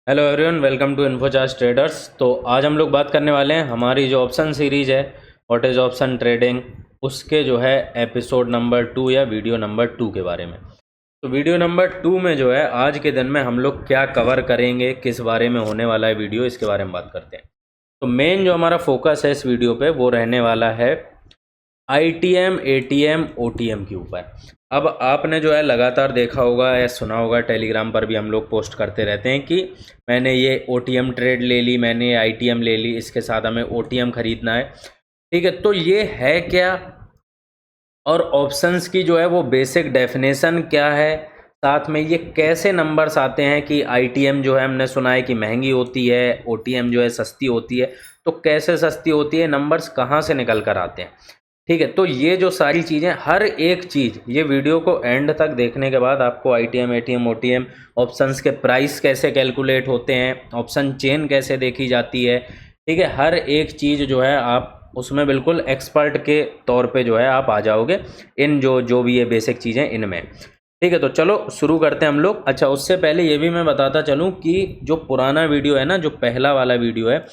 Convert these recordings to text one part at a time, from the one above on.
Hello everyone, welcome to Infocharge Traders. तो आज हम लोग बात करने वाले हैं हमारी जो ऑप्शन सीरीज़ है व्हाट इज़ ऑप्शन ट्रेडिंग, उसके जो है एपिसोड नंबर 2 या वीडियो नंबर 2 के बारे में। तो वीडियो नंबर 2 में जो है आज के दिन में हम लोग क्या कवर करेंगे, किस बारे में होने वाला है वीडियो, इसके बारे में बात करते हैं। तो मेन जो हमारा फोकस है इस वीडियो पे वो रहने वाला है आईटीएम, एटीएम, ओटीएम के ऊपर। अब आपने जो है लगातार देखा होगा या सुना होगा, टेलीग्राम पर भी हम लोग पोस्ट करते रहते हैं कि मैंने ये ओटीएम ट्रेड ले ली, मैंने ये आईटीएम ले ली, इसके साथ हमें ओटीएम खरीदना है। ठीक है, तो ये है क्या और ऑप्शंस की जो है वो बेसिक डेफिनेशन क्या है, साथ में ये कैसे नंबर्स आते हैं कि आईटीएम जो है हमने सुना है कि महंगी होती है, ओटीएम जो है सस्ती होती है। तो कैसे सस्ती होती है, नंबर्स कहाँ से निकल कर आते हैं। ठीक है, तो ये जो सारी चीज़ें, हर एक चीज़, ये वीडियो को एंड तक देखने के बाद आपको आईटीएम, एटीएम, ओटीएम, ऑप्शंस के प्राइस कैसे कैलकुलेट होते हैं, ऑप्शन चेन कैसे देखी जाती है, ठीक है, हर एक चीज़ जो है आप उसमें बिल्कुल एक्सपर्ट के तौर पे जो है आप आ जाओगे इन जो जो भी ये बेसिक चीज़ें इनमें। ठीक है, तो चलो शुरू करते हैं हम लोग। अच्छा, उससे पहले ये भी मैं बताता चलूँ कि जो पुराना वीडियो है ना, जो पहला वाला वीडियो है,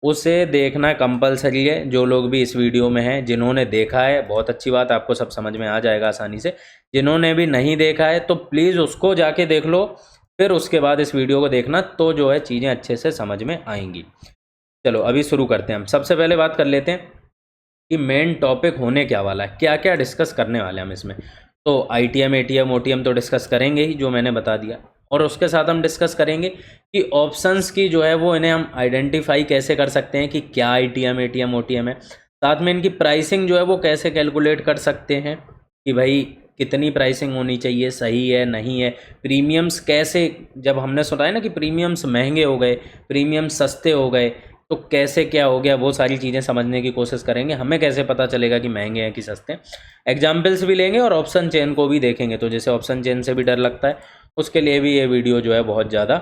उसे देखना कंपलसरी है। जो लोग भी इस वीडियो में हैं, जिन्होंने देखा है बहुत अच्छी बात, आपको सब समझ में आ जाएगा आसानी से। जिन्होंने भी नहीं देखा है तो प्लीज़ उसको जाके देख लो, फिर उसके बाद इस वीडियो को देखना, तो जो है चीज़ें अच्छे से समझ में आएंगी। चलो अभी शुरू करते हैं। हम सबसे पहले बात कर लेते हैं कि मेन टॉपिक होने क्या वाला है, क्या क्या डिस्कस करने वाले हैं हम इसमें। तो आईटीएम, एटीएम, ओटीएम तो डिस्कस करेंगे ही, जो मैंने बता दिया, और उसके साथ हम डिस्कस करेंगे कि ऑप्शंस की जो है वो इन्हें हम आइडेंटिफाई कैसे कर सकते हैं कि क्या आईटीएम, एटीएम, ओटीएम है। साथ में इनकी प्राइसिंग जो है वो कैसे कैलकुलेट कर सकते हैं कि भाई कितनी प्राइसिंग होनी चाहिए, सही है नहीं है। प्रीमियम्स कैसे, जब हमने सुना है ना कि प्रीमियम्स महंगे हो गए, प्रीमियम्स सस्ते हो गए, तो कैसे क्या हो गया, वो सारी चीज़ें समझने की कोशिश करेंगे। हमें कैसे पता चलेगा कि महंगे हैं कि सस्ते हैं। एग्जाम्पल्स भी लेंगे और ऑप्शन चेन को भी देखेंगे। तो जैसे ऑप्शन चेन से भी डर लगता है, उसके लिए भी ये वीडियो जो है बहुत ज़्यादा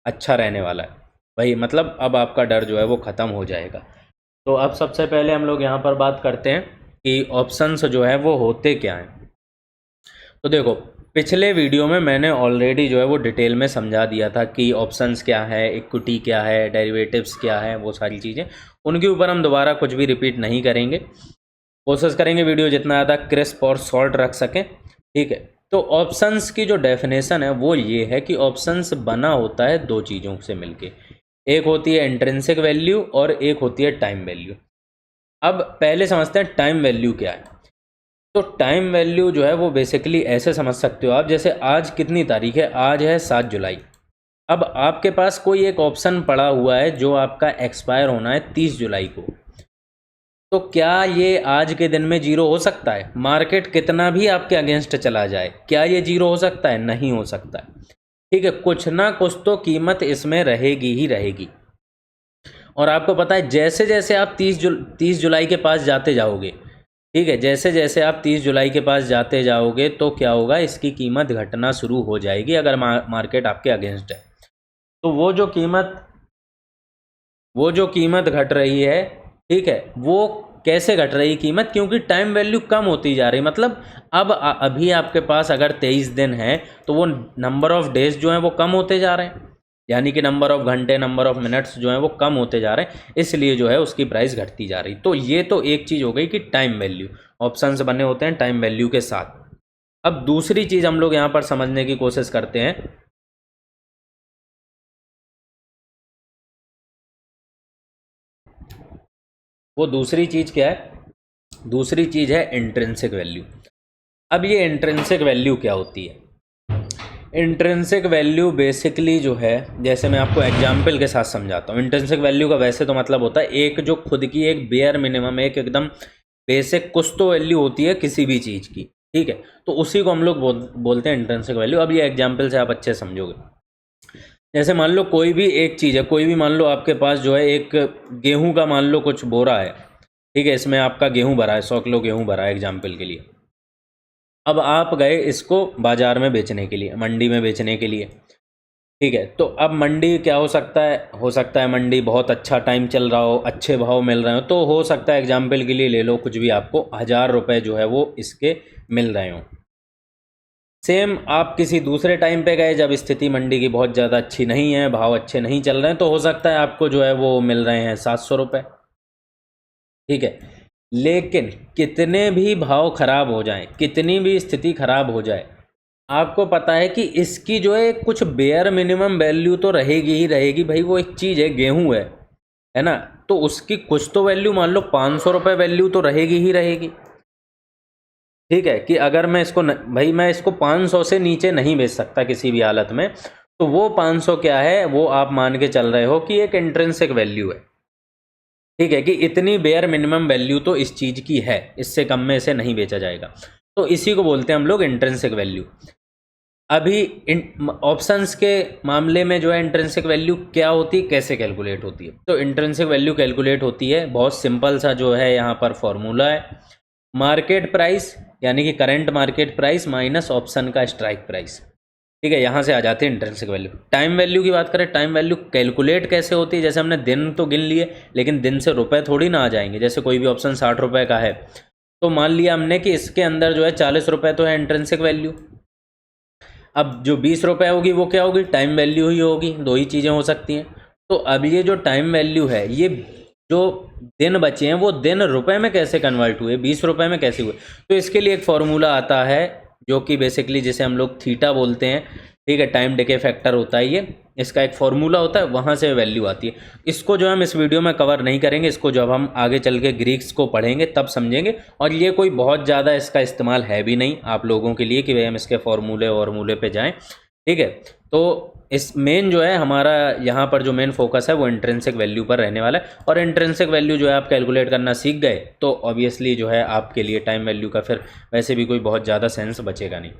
अच्छा रहने वाला है भाई। मतलब अब आपका डर जो है वो ख़त्म हो जाएगा। तो अब सबसे पहले हम लोग यहाँ पर बात करते हैं कि ऑप्शंस जो है वो होते क्या हैं। तो देखो, पिछले वीडियो में मैंने ऑलरेडी जो है वो डिटेल में समझा दिया था कि ऑप्शंस क्या है, इक्विटी क्या है, डेरिवेटिव्स क्या है, वो सारी चीज़ें। उनके ऊपर हम दोबारा कुछ भी रिपीट नहीं करेंगे। कोशिश करेंगे वीडियो जितना ज़्यादा क्रिस्प और शॉर्ट रख सकें। ठीक है, तो ऑप्शंस की जो डेफिनेशन है वो ये है कि ऑप्शंस बना होता है दो चीज़ों से मिलके। एक होती है इंट्रिंसिक वैल्यू और एक होती है टाइम वैल्यू। अब पहले समझते हैं टाइम वैल्यू क्या है। तो टाइम वैल्यू जो है वो बेसिकली ऐसे समझ सकते हो आप, जैसे आज कितनी तारीख है, आज है 7 जुलाई। अब आपके पास कोई एक ऑप्शन पड़ा हुआ है जो आपका एक्सपायर होना है 30 जुलाई को। तो क्या ये आज के दिन में जीरो हो सकता है? मार्केट कितना भी आपके अगेंस्ट चला जाए, क्या ये जीरो हो सकता है? नहीं हो सकता है। ठीक है, कुछ ना कुछ तो कीमत इसमें रहेगी ही रहेगी। और आपको पता है जैसे जैसे आप 30 जुलाई के पास जाते जाओगे, ठीक है, जैसे जैसे आप 30 जुलाई के पास जाते जाओगे तो क्या होगा, इसकी कीमत घटना शुरू हो जाएगी अगर मार्केट आपके अगेंस्ट है। तो वो जो कीमत घट रही है, ठीक है, वो कैसे घट रही कीमत, क्योंकि टाइम वैल्यू कम होती जा रही। मतलब अब अभी आपके पास अगर 23 दिन है तो वो नंबर ऑफ डेज जो हैं वो कम होते जा रहे हैं, यानी कि नंबर ऑफ घंटे, नंबर ऑफ मिनट्स जो हैं वो कम होते जा रहे हैं, इसलिए जो है उसकी प्राइस घटती जा रही। तो ये तो एक चीज़ हो गई कि टाइम वैल्यू, ऑप्शंस बने होते हैं टाइम वैल्यू के साथ। अब दूसरी चीज़ हम लोग यहाँ पर समझने की कोशिश करते हैं। वो दूसरी चीज़ क्या है? दूसरी चीज़ है इंट्रिंसिक वैल्यू। अब ये इंट्रिंसिक वैल्यू क्या होती है? इंट्रिंसिक वैल्यू बेसिकली जो है, जैसे मैं आपको एग्जाम्पल के साथ समझाता हूँ। इंट्रिंसिक वैल्यू का वैसे तो मतलब होता है एक जो खुद की एक बेयर मिनिमम, एक एकदम बेसिक कुछ तो वैल्यू होती है किसी भी चीज़ की। ठीक है, तो उसी को हम लोग बोलते हैं इंट्रिंसिक वैल्यू। अब ये एग्जाम्पल से आप अच्छे समझोगे। जैसे मान लो कोई भी एक चीज़ है, कोई भी मान लो आपके पास जो है एक गेहूं का मान लो कुछ बोरा है। ठीक है, इसमें आपका गेहूं भरा है, 100 किलो गेहूं भरा है एग्जाम्पल के लिए। अब आप गए इसको बाजार में बेचने के लिए, मंडी में बेचने के लिए। ठीक है, तो अब मंडी क्या हो सकता है? हो सकता है मंडी बहुत अच्छा टाइम चल रहा हो, अच्छे भाव मिल रहे हो, तो हो सकता है एग्जाम्पल के लिए ले लो कुछ भी, आपको 1000 रुपये जो है वो इसके मिल रहे हो। सेम आप किसी दूसरे टाइम पे गए जब स्थिति मंडी की बहुत ज़्यादा अच्छी नहीं है, भाव अच्छे नहीं चल रहे हैं, तो हो सकता है आपको जो है वो मिल रहे हैं 700 रुपये, ठीक है। लेकिन कितने भी भाव खराब हो जाएं, कितनी भी स्थिति खराब हो जाए, आपको पता है कि इसकी जो है कुछ बेयर मिनिमम वैल्यू तो रहेगी ही रहेगी। भाई वो एक चीज़ है, गेहूं है ना, तो उसकी कुछ तो वैल्यू, मान लो 500 रुपये वैल्यू तो रहेगी ही रहेगी, ठीक है। कि अगर मैं इसको भाई मैं इसको 500 से नीचे नहीं बेच सकता किसी भी हालत में, तो वो 500 क्या है, वो आप मान के चल रहे हो कि एक इंट्रिंसिक वैल्यू है, ठीक है। कि इतनी बेयर मिनिमम वैल्यू तो इस चीज़ की है, इससे कम में इसे नहीं बेचा जाएगा, तो इसी को बोलते हैं हम लोग इंट्रिंसिक वैल्यू। अभी ऑप्शंस के मामले में जो है इंट्रिंसिक वैल्यू क्या होती है, कैसे कैलकुलेट होती है, तो इंट्रिंसिक वैल्यू कैलकुलेट होती है, बहुत सिंपल सा जो है यहाँ पर फॉर्मूला है, मार्केट प्राइस यानी कि current market price minus option का स्ट्राइक प्राइस, ठीक है। यहाँ से आ जाती है इंट्रिंसिक वैल्यू। टाइम वैल्यू की बात करें, टाइम वैल्यू कैलकुलेट कैसे होती है, जैसे हमने दिन तो गिन लिए, लेकिन दिन से रुपए थोड़ी ना आ जाएंगे। जैसे कोई भी ऑप्शन 60 रुपये का है, तो मान लिया हमने कि इसके अंदर जो है 40 रुपये तो है इंट्रिंसिक वैल्यू, अब जो 20 रुपये होगी वो क्या होगी, टाइम वैल्यू ही होगी, दो ही चीज़ें हो सकती हैं। तो अब ये जो टाइम वैल्यू है, ये जो दिन बचे हैं वो दिन रुपए में कैसे कन्वर्ट हुए, 20 रुपये में कैसे हुए, तो इसके लिए एक फॉर्मूला आता है जो कि बेसिकली जिसे हम लोग थीटा बोलते हैं, ठीक है। टाइम डिके फैक्टर होता है ये, इसका एक फॉर्मूला होता है, वहाँ से वैल्यू आती है। इसको जो हम इस वीडियो में कवर नहीं करेंगे, इसको जब हम आगे चल के ग्रीक्स को पढ़ेंगे तब समझेंगे, और ये कोई बहुत ज़्यादा इसका इस्तेमाल है भी नहीं आप लोगों के लिए कि भाई हम इसके फॉर्मूले पे जाएँ, ठीक है। तो इस मेन जो है हमारा यहाँ पर जो मेन फोकस है वो इंट्रिंसिक वैल्यू पर रहने वाला है, और इंट्रिंसिक वैल्यू जो है आप कैलकुलेट करना सीख गए तो ऑब्वियसली जो है आपके लिए टाइम वैल्यू का फिर वैसे भी कोई बहुत ज़्यादा सेंस बचेगा नहीं।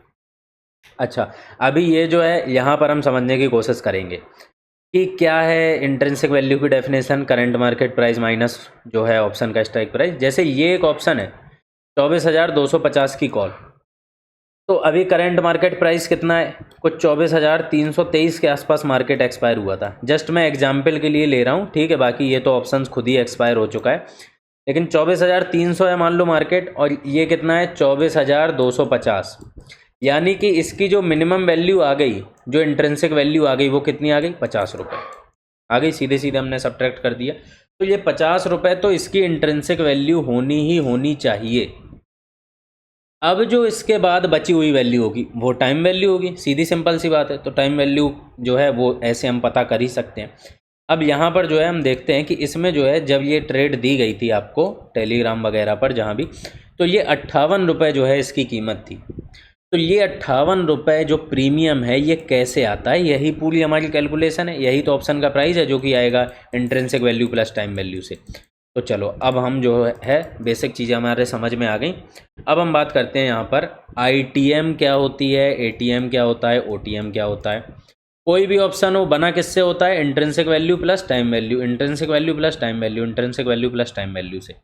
अच्छा, अभी ये जो है यहाँ पर हम समझने की कोशिश करेंगे कि क्या है इंट्रिंसिक वैल्यू की definition, current market price minus जो है ऑप्शन का स्ट्राइक प्राइस। जैसे ये एक ऑप्शन है 24,250 की कॉल, तो अभी करंट मार्केट प्राइस कितना है, कुछ 24,323 के आसपास मार्केट एक्सपायर हुआ था। जस्ट मैं एग्जाम्पल के लिए ले रहा हूँ, ठीक है, बाकी ये तो ऑप्शंस खुद ही एक्सपायर हो चुका है, लेकिन 24,300 है मान लो मार्केट, और ये कितना है 24,250, यानी कि इसकी जो मिनिमम वैल्यू आ गई, जो इंट्रिंसिक वैल्यू आ गई, वो कितनी आ गई, 50 रुपये आ गई, सीधे सीधे हमने सब्ट्रैक्ट कर दिया। तो ये 50 रुपये तो इसकी इंट्रिंसिक वैल्यू होनी ही होनी चाहिए। अब जो इसके बाद बची हुई वैल्यू होगी वो टाइम वैल्यू होगी, सीधी सिंपल सी बात है। तो टाइम वैल्यू जो है वो ऐसे हम पता कर ही सकते हैं। अब यहाँ पर जो है हम देखते हैं कि इसमें जो है जब ये ट्रेड दी गई थी आपको टेलीग्राम वगैरह पर जहाँ भी, तो ये 58 रुपये जो है इसकी कीमत थी। तो ये 58 रुपये जो प्रीमियम है ये कैसे आता है, यही पूरी हमारी कैलकुलेशन है, यही तो ऑप्शन का प्राइस है जो कि आएगा intrinsic value plus time value से। तो चलो अब हम जो है बेसिक चीज़ें हमारे समझ में आ गई। अब हम बात करते हैं यहाँ पर आईटीएम क्या होती है, एटीएम क्या होता है, ओटीएम क्या होता है। कोई भी ऑप्शन हो बना किससे होता है, intrinsic value plus time value, intrinsic value plus time value, intrinsic value plus time value से।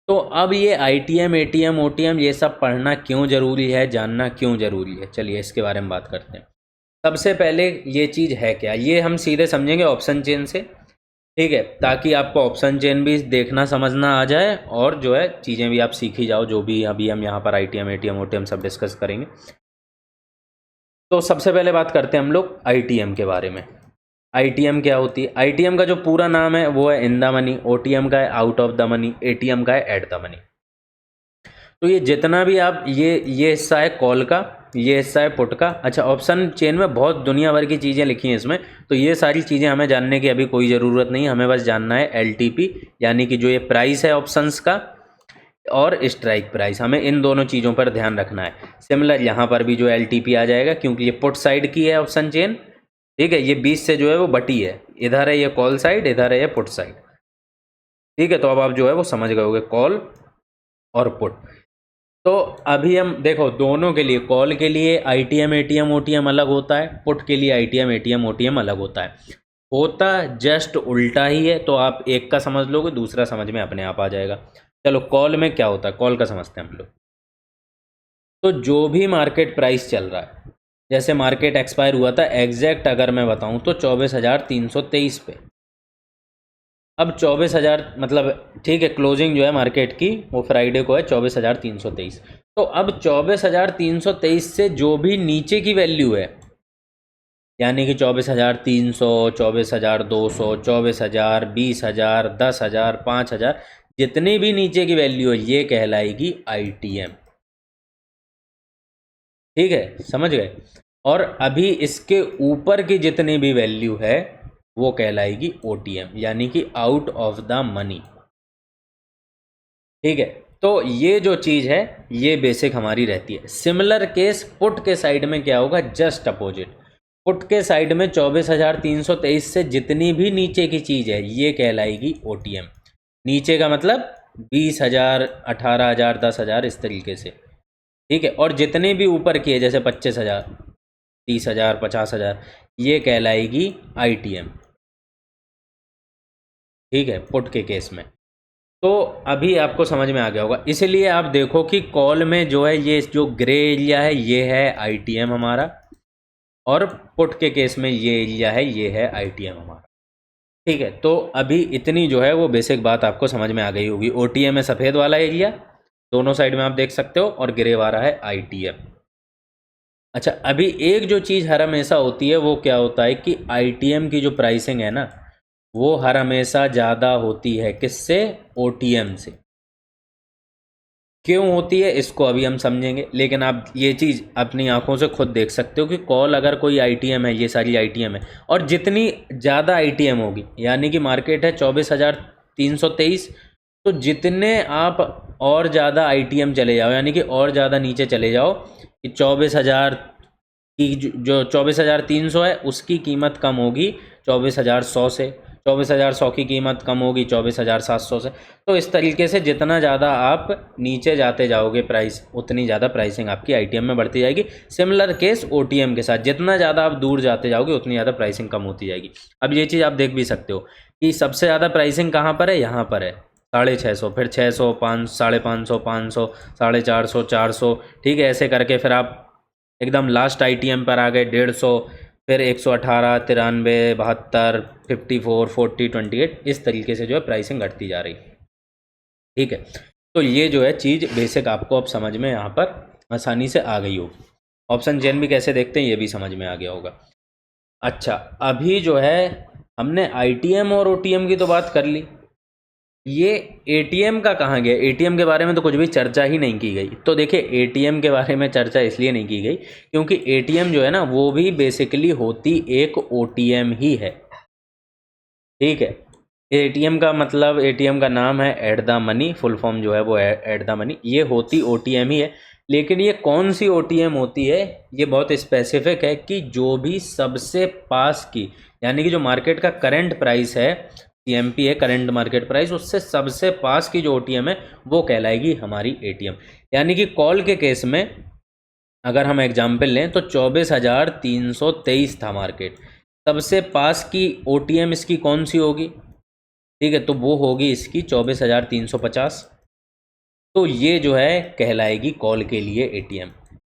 तो अब ये आईटीएम, एटीएम, ओटीएम ये सब पढ़ना क्यों ज़रूरी है, जानना क्यों ज़रूरी है, चलिए इसके बारे में बात करते हैं। सबसे पहले ये चीज़ है क्या, ये हम सीधे समझेंगे ऑप्शन चेन से, ठीक है, ताकि आपको ऑप्शन चेन भी देखना समझना आ जाए और जो है चीज़ें भी आप सीख ही जाओ, जो भी अभी हम यहाँ पर आईटीएम, एटीएम, ओटीएम सब डिस्कस करेंगे। तो सबसे पहले बात करते हैं हम लोग आईटीएम के बारे में। आईटीएम क्या होती है, आईटीएम का जो पूरा नाम है वो है इन द मनी, ओटीएम का है out of the money, ATM का है एट द मनी। तो ये जितना भी आप ये हिस्सा है कॉल का, ये हिस्सा है पुट का। अच्छा, ऑप्शन चेन में बहुत दुनिया भर की चीज़ें लिखी हैं इसमें, तो ये सारी चीज़ें हमें जानने की अभी कोई ज़रूरत नहीं है, हमें बस जानना है एलटीपी यानी कि जो ये प्राइस है ऑप्शंस का, और स्ट्राइक प्राइस, हमें इन दोनों चीज़ों पर ध्यान रखना है। सिमिलर यहाँ पर भी जो एलटीपी आ जाएगा, क्योंकि ये पुट साइड की है ऑप्शन चेन, ठीक है, ये 20 से जो है वो बटी है, इधर है ये कॉल साइड, इधर है ये पुट साइड, ठीक है। तो अब आप जो है वो समझ गए होंगे कॉल और पुट। तो अभी हम देखो दोनों के लिए, कॉल के लिए आईटीएम, एटीएम, ओटीएम अलग होता है, पुट के लिए आईटीएम, एटीएम, ओटीएम अलग होता है, होता जस्ट उल्टा ही है। तो आप एक का समझ लोगे, दूसरा समझ में अपने आप आ जाएगा। चलो कॉल में क्या होता है, कॉल का समझते हैं हम लोग। तो जो भी मार्केट प्राइस चल रहा है, जैसे मार्केट एक्सपायर हुआ था एग्जैक्ट अगर मैं बताऊं तो 24,323 पे। अब 24,000 मतलब ठीक है, क्लोजिंग जो है मार्केट की वो फ्राइडे को है 24,323। तो अब 24,323 से जो भी नीचे की वैल्यू है, यानी कि 24,300, 24,200, 24,000, 20,000, 10,000, 5,000, जितनी भी नीचे की वैल्यू है ये कहलाएगी आईटीएम। ठीक है, समझ गए। और अभी इसके ऊपर की जितनी भी वैल्यू है वो कहलाएगी ओटीएम, यानी कि आउट ऑफ द मनी। ठीक है, तो ये जो चीज़ है ये बेसिक हमारी रहती है। सिमिलर केस पुट के साइड में क्या होगा, जस्ट अपोजिट। पुट के साइड में 24,323 से जितनी भी नीचे की चीज़ है ये कहलाएगी ओटीएम। नीचे का मतलब 20,000, 18,000, 10,000, इस तरीके से। ठीक है, और जितने भी ऊपर की है जैसे 25,000, 30,000, 50,000, ये कहलाएगी आईटीएम। ठीक है, पुट के केस में। तो अभी आपको समझ में आ गया होगा। इसलिए आप देखो कि कॉल में जो है ये जो ग्रे एरिया है ये है आईटीएम हमारा, और पुट के केस में ये एरिया है ये है आईटीएम हमारा। ठीक है, तो अभी इतनी जो है वो बेसिक बात आपको समझ में आ गई होगी। ओटीएम है सफ़ेद वाला एरिया, दोनों साइड में आप देख सकते हो, और ग्रे वाला है आईटीएम। अच्छा, अभी एक जो चीज़ हर हमेशा होती है वो क्या होता है कि आईटीएम की जो प्राइसिंग है ना वो हर हमेशा ज़्यादा होती है किससे, ओटीएम से। क्यों होती है इसको अभी हम समझेंगे, लेकिन आप ये चीज़ अपनी आंखों से खुद देख सकते हो कि कॉल अगर कोई आईटीएम है, ये सारी आईटीएम है, और जितनी ज़्यादा आईटीएम होगी, यानी कि मार्केट है 24,323, तो जितने आप और ज़्यादा आईटीएम चले जाओ, यानी कि और ज़्यादा नीचे चले जाओ, कि 24,000 की जो 24,300 है उसकी कीमत कम होगी 24,100 से, 24,100 की कीमत कम होगी 24,700 से। तो इस तरीके से जितना ज़्यादा आप नीचे जाते जाओगे प्राइस, उतनी ज़्यादा प्राइसिंग आपकी आईटीएम में बढ़ती जाएगी। सिमिलर केस ओटीएम के साथ, जितना ज़्यादा आप दूर जाते जाओगे उतनी ज़्यादा प्राइसिंग कम होती जाएगी। अब ये चीज़ आप देख भी सकते हो कि सबसे ज़्यादा प्राइसिंग कहाँ पर है, यहाँ पर है 650, फिर 600, 550, 500, 450, 400। ठीक है, ऐसे करके फिर आप एकदम लास्ट आईटीएम पर आ गए 150, फिर 118, 93, 72, 54, 40, 28, इस तरीके से जो है प्राइसिंग घटती जा रही। ठीक है, तो ये जो है चीज़ बेसिक आपको अब समझ में यहाँ पर आसानी से आ गई होगी। ऑप्शन चेन भी कैसे देखते हैं ये भी समझ में आ गया होगा। अच्छा, अभी जो है हमने आईटीएम और ओटीएम की तो बात कर ली, ये एटीएम का कहाँ गया। एटीएम के बारे में तो कुछ भी चर्चा ही नहीं की गई। तो देखिए, एटीएम के बारे में चर्चा इसलिए नहीं की गई क्योंकि एटीएम जो है ना वो भी बेसिकली होती एक ओटीएम ही है। ठीक है, एटीएम का मतलब, एटीएम का नाम है at the money, full form जो है वो एट द मनी, ये होती ओटीएम ही है। लेकिन ये कौन सी ओटीएम होती है, ये बहुत स्पेसिफिक है कि जो भी सबसे पास की, यानी कि जो मार्केट का करंट प्राइस है, सीएमपी है करंट मार्केट प्राइस, उससे सबसे पास की जो ओटीएम है वो कहलाएगी हमारी एटीएम। यानी कि कॉल के केस में अगर हम एग्जाम्पल लें तो 24,323 था मार्केट, सबसे पास की ओटीएम इसकी कौन सी होगी। ठीक है, तो वो होगी इसकी 24,350। तो ये जो है कहलाएगी कॉल के लिए एटीएम।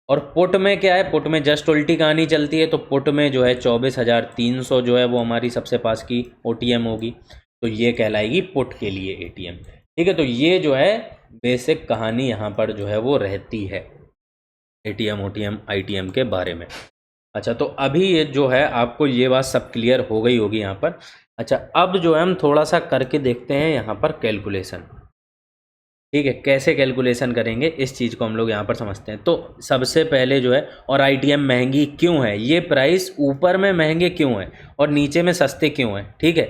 और पुट में क्या है, पुट में जस्ट उल्टी कहानी चलती है। तो पुट में जो है 24,300 जो है वो हमारी सबसे पास की ओटीएम होगी, तो ये कहलाएगी पुट के लिए एटीएम। ठीक है, तो ये जो है बेसिक कहानी यहाँ पर जो है वो रहती है एटीएम, ओटीएम, आईटीएम के बारे में। अच्छा, तो अभी ये जो है आपको ये बात सब क्लियर हो गई होगी यहाँ पर। अच्छा, अब जो है हम थोड़ा सा करके देखते हैं यहाँ पर कैलकुलेशन। ठीक है, कैसे कैलकुलेशन करेंगे इस चीज़ को हम लोग यहाँ पर समझते हैं। तो सबसे पहले जो है, और आईटीएम महंगी क्यों है, ये प्राइस ऊपर में महंगे क्यों है और नीचे में सस्ते क्यों हैं। ठीक है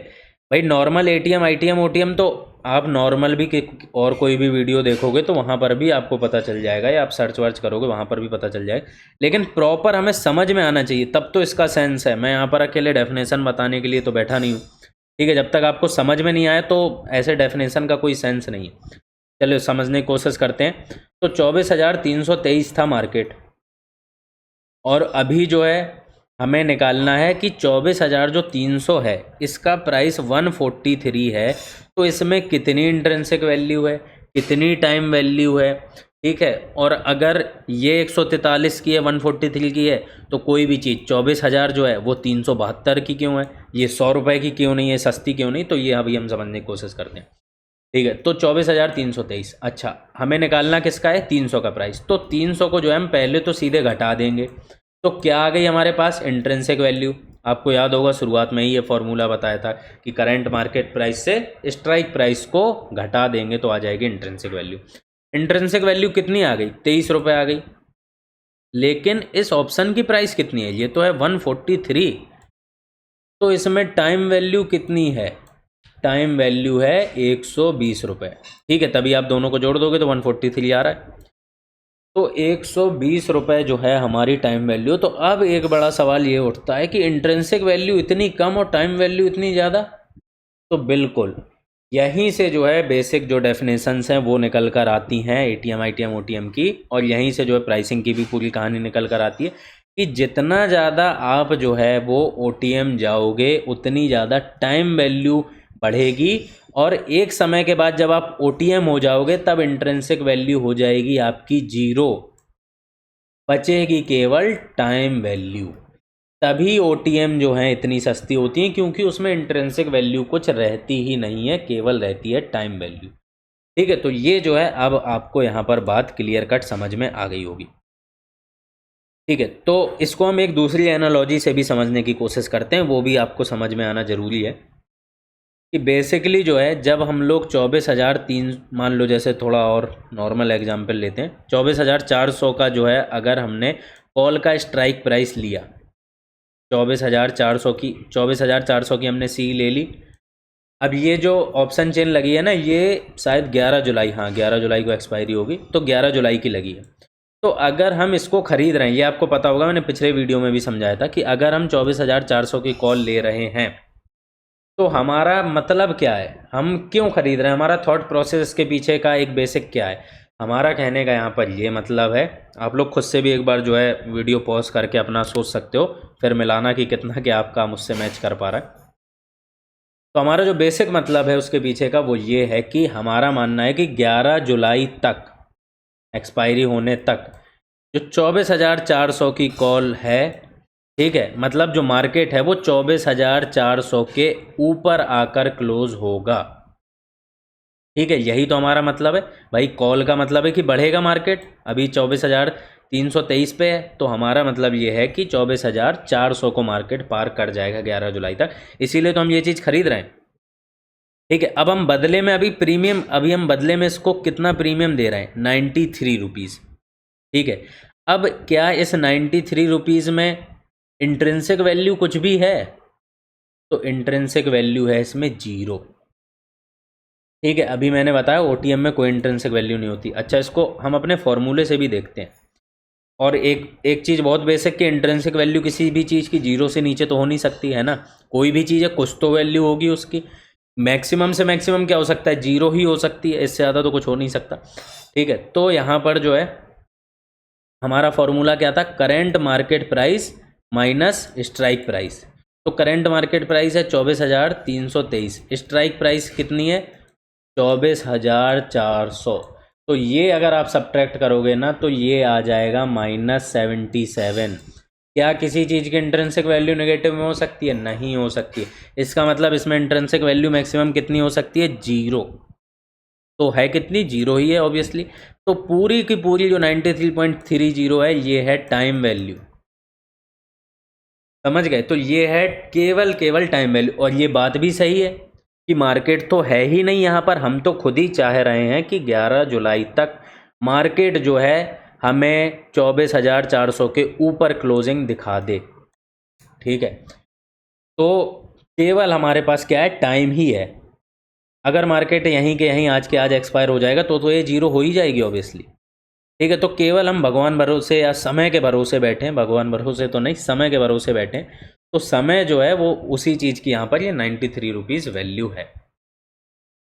भाई, नॉर्मल एटीएम, आईटीएम, ओटीएम तो आप नॉर्मल भी और कोई भी वीडियो देखोगे तो वहाँ पर भी आपको पता चल जाएगा, या आप सर्च वर्च करोगे वहाँ पर भी पता चल जाएगा। लेकिन प्रॉपर हमें समझ में आना चाहिए, तब तो इसका सेंस है। मैं यहाँ पर अकेले डेफिनेशन बताने के लिए तो बैठा नहीं हूँ। ठीक है, जब तक आपको समझ में नहीं आया तो ऐसे डेफिनेशन का कोई सेंस नहीं है। चलो समझने की कोशिश करते हैं। तो 24,323 था मार्केट, और अभी जो है हमें निकालना है कि 24,300 है, इसका प्राइस 143 है। तो इसमें कितनी इंट्रिंसिक वैल्यू है, कितनी टाइम वैल्यू है। ठीक है, और अगर ये 143 की है, 143 की है, तो कोई भी चीज़ 24,000 जो है वो 372 की क्यों है, ये 100 रुपये की क्यों नहीं है, सस्ती क्यों नहीं। तो ये अभी हम समझने की कोशिश करते हैं। ठीक है, तो 24,323। अच्छा, हमें निकालना किसका है, 300 का प्राइस। तो 300 को जो है हम पहले तो सीधे घटा देंगे। तो क्या आ गई हमारे पास, इंट्रिंसिक वैल्यू। आपको याद होगा शुरुआत में ही ये फॉर्मूला बताया था कि करंट मार्केट प्राइस से स्ट्राइक प्राइस को घटा देंगे तो आ जाएगी इंट्रिंसिक वैल्यू। इंट्रिंसिक वैल्यू कितनी आ गई, 23 रुपये आ गई। लेकिन इस ऑप्शन की प्राइस कितनी है, ये तो है 143। तो इसमें टाइम वैल्यू कितनी है, टाइम वैल्यू है 120 रुपये। ठीक है, तभी आप दोनों को जोड़ दोगे तो 143 आ रहा है। तो 120 रुपये जो है हमारी टाइम वैल्यू। तो अब एक बड़ा सवाल ये उठता है कि इंट्रिंसिक वैल्यू इतनी कम और टाइम वैल्यू इतनी ज़्यादा। तो बिल्कुल यहीं से जो है बेसिक जो डेफिनेशंस हैं वो निकल कर आती हैं एटीएम आईटीएम ओटीएम की, और यहीं से जो है प्राइसिंग की भी पूरी कहानी निकल कर आती है कि जितना ज़्यादा आप जो है वो ओटीएम जाओगे उतनी ज़्यादा टाइम वैल्यू बढ़ेगी, और एक समय के बाद जब आप ओटीएम हो जाओगे तब इंट्रिंसिक वैल्यू हो जाएगी आपकी 0, बचेगी केवल टाइम वैल्यू। तभी ओटीएम जो है इतनी सस्ती होती हैं, क्योंकि उसमें इंट्रिंसिक वैल्यू कुछ रहती ही नहीं है, केवल रहती है टाइम वैल्यू। ठीक है, तो ये जो है अब आपको यहाँ पर बात क्लियर कट समझ में आ गई होगी। ठीक है, तो इसको हम एक दूसरी एनालॉजी से भी समझने की कोशिश करते हैं, वो भी आपको समझ में आना ज़रूरी है कि बेसिकली जो है जब हम लोग 24,003 मान लो, जैसे थोड़ा और नॉर्मल एग्जांपल लेते हैं, 24,400 का जो है अगर हमने कॉल का स्ट्राइक प्राइस लिया, 24,400 की हमने सी ले ली। अब ये जो ऑप्शन चेन लगी है ना, ये शायद 11 जुलाई, हाँ 11 जुलाई को एक्सपायरी होगी, तो 11 जुलाई की लगी है। तो अगर हम इसको ख़रीद रहे हैं, ये आपको पता होगा, मैंने पिछले वीडियो में भी समझाया था कि अगर हम 24,400 की कॉल ले रहे हैं तो हमारा मतलब क्या है, हम क्यों खरीद रहे हैं, हमारा थॉट प्रोसेस के पीछे का एक बेसिक क्या है। हमारा कहने का यहाँ पर ये मतलब है, आप लोग खुद से भी एक बार जो है वीडियो पॉज करके अपना सोच सकते हो, फिर मिलाना कि कितना क्या आपका मुझसे मैच कर पा रहा है। तो हमारा जो बेसिक मतलब है उसके पीछे का वो ये है कि हमारा मानना है कि 11 जुलाई तक, एक्सपायरी होने तक, जो 24,400 की कॉल है, ठीक है, मतलब जो मार्केट है वो 24,400 के ऊपर आकर क्लोज होगा। ठीक है, यही तो हमारा मतलब है भाई। कॉल का मतलब है कि बढ़ेगा मार्केट, अभी 24,323 पे है, तो हमारा मतलब ये है कि 24,400 को मार्केट पार कर जाएगा 11 जुलाई तक, इसीलिए तो हम ये चीज़ खरीद रहे हैं। ठीक है, अब हम बदले में अभी हम बदले में इसको कितना प्रीमियम दे रहे हैं, 93 रुपीज़। ठीक है, अब क्या इस 93 रुपीज़ में इंट्रिंसिक वैल्यू कुछ भी है, तो इंट्रिंसिक वैल्यू है इसमें 0। ठीक है, अभी मैंने बताया ओटीएम में कोई इंट्रिंसिक वैल्यू नहीं होती। अच्छा, इसको हम अपने फॉर्मूले से भी देखते हैं। और एक चीज़ बहुत बेसिक कि इंट्रिंसिक वैल्यू किसी भी चीज़ की 0 से नीचे तो हो नहीं सकती है ना, कोई भी चीज़ है कुछ तो वैल्यू होगी उसकी। मैक्सिमम से मैक्सिमम क्या हो सकता है, 0 ही हो सकती है, इससे ज़्यादा तो कुछ हो नहीं सकता। ठीक है, तो यहाँ पर जो है हमारा फॉर्मूला क्या था, current market price minus strike price. तो करेंट मार्केट प्राइस है 24,323, स्ट्राइक प्राइस कितनी है 24,400। तो ये अगर आप सब्ट्रैक्ट करोगे ना तो ये आ जाएगा -77। क्या किसी चीज़ की इंट्रिंसिक वैल्यू नेगेटिव में हो सकती है, नहीं हो सकती। इसका मतलब इसमें इंट्रिंसिक वैल्यू मैक्सिमम कितनी हो सकती है, 0। तो है कितनी, 0 ही है ऑब्वियसली। तो पूरी की पूरी जो 93.30 है ये है टाइम वैल्यू, समझ गए। तो ये है केवल टाइम वैल्यू, और ये बात भी सही है कि मार्केट तो है ही नहीं यहाँ पर, हम तो खुद ही चाह रहे हैं कि 11 जुलाई तक मार्केट जो है हमें 24,400 के ऊपर क्लोजिंग दिखा दे। ठीक है, तो केवल हमारे पास क्या है, टाइम ही है। अगर मार्केट यहीं के यहीं आज के आज एक्सपायर हो जाएगा तो ये 0 हो ही जाएगी ऑब्वियसली। ठीक है, तो केवल हम भगवान भरोसे या समय के भरोसे बैठे, भगवान भरोसे तो नहीं, समय के भरोसे बैठे। तो समय जो है वो उसी चीज़ की यहाँ पर ये 93 रुपीज़ वैल्यू है।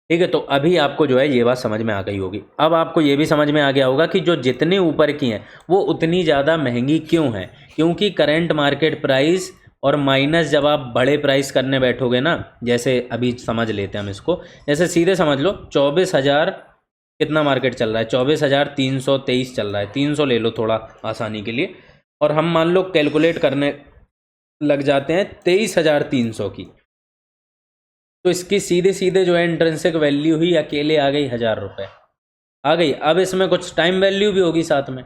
ठीक है, तो अभी आपको जो है ये बात समझ में आ गई होगी। अब आपको ये भी समझ में आ गया होगा कि जो जितनी ऊपर की हैं वो उतनी ज़्यादा महंगी क्यों हैं, क्योंकि करंट मार्केट प्राइस और माइनस जब आप बड़े प्राइस करने बैठोगे ना, जैसे अभी समझ लेते हैं हम इसको, जैसे सीधे समझ लो 24,000 कितना मार्केट चल रहा है, 24,323 चल रहा है, 300 ले लो थोड़ा आसानी के लिए, और हम मान लो कैलकुलेट करने लग जाते हैं 23,300 की। तो इसकी सीधे सीधे जो है इंट्रिंसिक वैल्यू ही अकेले आ गई 1000 रुपये आ गई। अब इसमें कुछ टाइम वैल्यू भी होगी साथ में,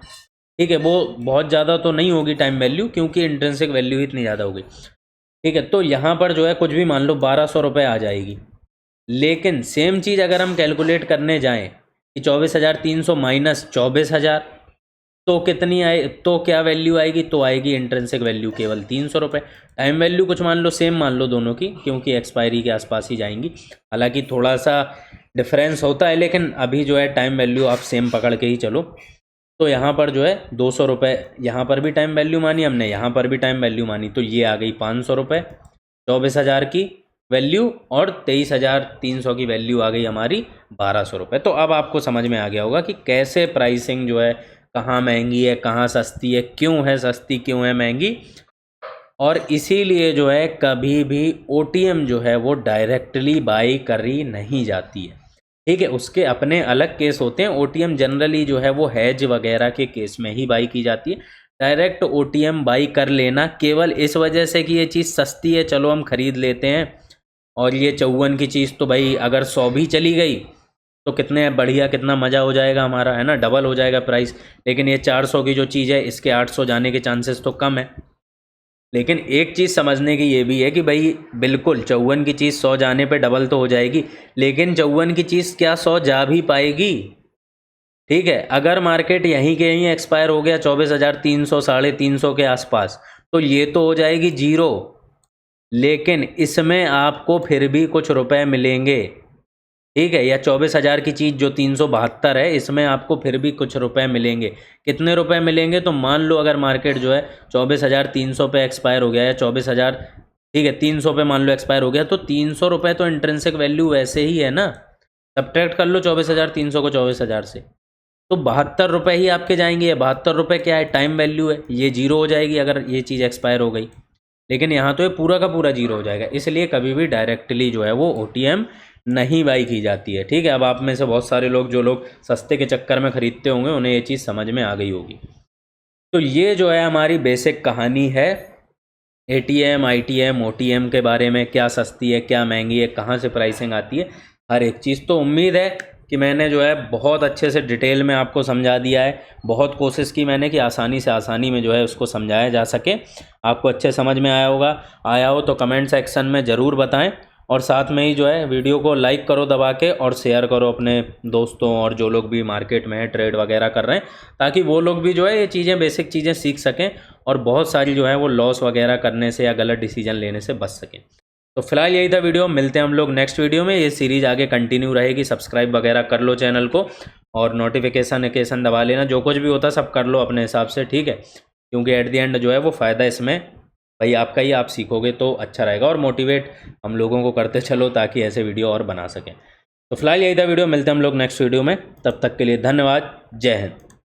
ठीक है, वो बहुत ज़्यादा तो नहीं होगी टाइम वैल्यू, क्योंकि इंट्रिंसिक वैल्यू ही इतनी ज़्यादा होगी, ठीक है। तो यहाँ पर जो है कुछ भी मान लो 1200 रुपये आ जाएगी। लेकिन सेम चीज़ अगर हम कैलकुलेट करने जाएं कि 24,300 माइनस 24,000 तो कितनी आए, तो क्या वैल्यू आएगी, तो आएगी इंट्रिंसिक वैल्यू केवल 300 रुपये। टाइम वैल्यू कुछ मान लो सेम मान लो दोनों की, क्योंकि एक्सपायरी के आसपास ही जाएंगी, हालांकि थोड़ा सा डिफरेंस होता है, लेकिन अभी जो है टाइम वैल्यू आप सेम पकड़ के ही चलो। तो यहाँ पर जो है 200 रुपये, यहाँ पर भी टाइम वैल्यू मानी हमने, यहाँ पर भी टाइम वैल्यू मानी, तो ये आ गई 500 रुपये, 24,000 की वैल्यू और 23,300 की वैल्यू आ गई हमारी 1200 रुपये। तो अब आपको समझ में आ गया होगा कि कैसे प्राइसिंग जो है, कहाँ महंगी है, कहाँ सस्ती है, क्यों है सस्ती, क्यों है महंगी। और इसीलिए जो है कभी भी OTM जो है वो डायरेक्टली बाई करी नहीं जाती है, ठीक है। उसके अपने अलग केस होते हैं। OTM जनरली जो है वो हैज वगैरह के केस में ही बाई की जाती है। डायरेक्ट OTM बाई कर लेना केवल इस वजह से कि ये चीज़ सस्ती है, चलो हम ख़रीद लेते हैं, और ये 54 की चीज़ तो भाई अगर 100 भी चली गई तो कितने बढ़िया, कितना मज़ा हो जाएगा हमारा, है ना, डबल हो जाएगा प्राइस। लेकिन ये 400 की जो चीज़ है इसके 800 जाने के चांसेस तो कम है। लेकिन एक चीज़ समझने की ये भी है कि भाई बिल्कुल 54 की चीज़ 100 जाने पे डबल तो हो जाएगी, लेकिन 54 की चीज़ क्या 100 जा भी पाएगी, ठीक है। अगर मार्केट यहीं के यहीं एक्सपायर हो गया 24,300 350 के आसपास, तो ये तो हो जाएगी जीरो, लेकिन इसमें आपको फिर भी कुछ रुपए मिलेंगे, ठीक है। या 24,000 की चीज़ जो 372 है, इसमें आपको फिर भी कुछ रुपए मिलेंगे। कितने रुपए मिलेंगे, तो मान लो अगर मार्केट जो है 24,300 पे एक्सपायर हो गया, या 24,000, ठीक है, 300 पे मान लो एक्सपायर हो गया, तो 300 रुपये तो इंट्रिंसिक वैल्यू वैसे ही है ना। सब्ट्रैक्ट कर लो 24,300 को 24,000 से, तो 72 रुपये ही आपके जाएंगे। ये 72 रुपये क्या है, टाइम वैल्यू है, ये जीरो हो जाएगी अगर ये चीज़ एक्सपायर हो गई। लेकिन यहाँ तो ये पूरा का पूरा जीरो हो जाएगा, इसलिए कभी भी डायरेक्टली जो है वो OTM नहीं बाई की जाती है, ठीक है। अब आप में से बहुत सारे लोग, जो लोग सस्ते के चक्कर में ख़रीदते होंगे, उन्हें ये चीज़ समझ में आ गई होगी। तो ये जो है हमारी बेसिक कहानी है ATM, ITM, OTM के बारे में, क्या सस्ती है, क्या महंगी है, कहाँ से प्राइसिंग आती है, हर एक चीज़। तो उम्मीद है कि मैंने जो है बहुत अच्छे से डिटेल में आपको समझा दिया है। बहुत कोशिश की मैंने कि आसानी से आसानी में जो है उसको समझाया जा सके। आपको अच्छे समझ में आया होगा। आया हो तो कमेंट सेक्शन में ज़रूर बताएं, और साथ में ही जो है वीडियो को लाइक करो दबा के, और शेयर करो अपने दोस्तों और जो लोग भी मार्केट में है, ट्रेड वगैरह कर रहे हैं, ताकि वो लोग भी जो है ये चीज़ें, बेसिक चीज़ें सीख सकें, और बहुत सारी जो है वो लॉस वगैरह करने से या गलत डिसीजन लेने से बच सकें। तो फिलहाल यही था वीडियो, मिलते हैं हम लोग नेक्स्ट वीडियो में। ये सीरीज़ आगे कंटिन्यू रहेगी। सब्सक्राइब वगैरह कर लो चैनल को, और नोटिफिकेशन दबा लेना। जो कुछ भी होता सब कर लो अपने हिसाब से, ठीक है, क्योंकि एट द एंड जो है वो फ़ायदा इसमें भाई आपका ही, आप सीखोगे तो अच्छा रहेगा, और मोटिवेट हम लोगों को करते चलो ताकि ऐसे वीडियो और बना सकें। तो फिलहाल यही था वीडियो, मिलते हैं हम लोग नेक्स्ट वीडियो में। तब तक के लिए धन्यवाद। जय हिंद।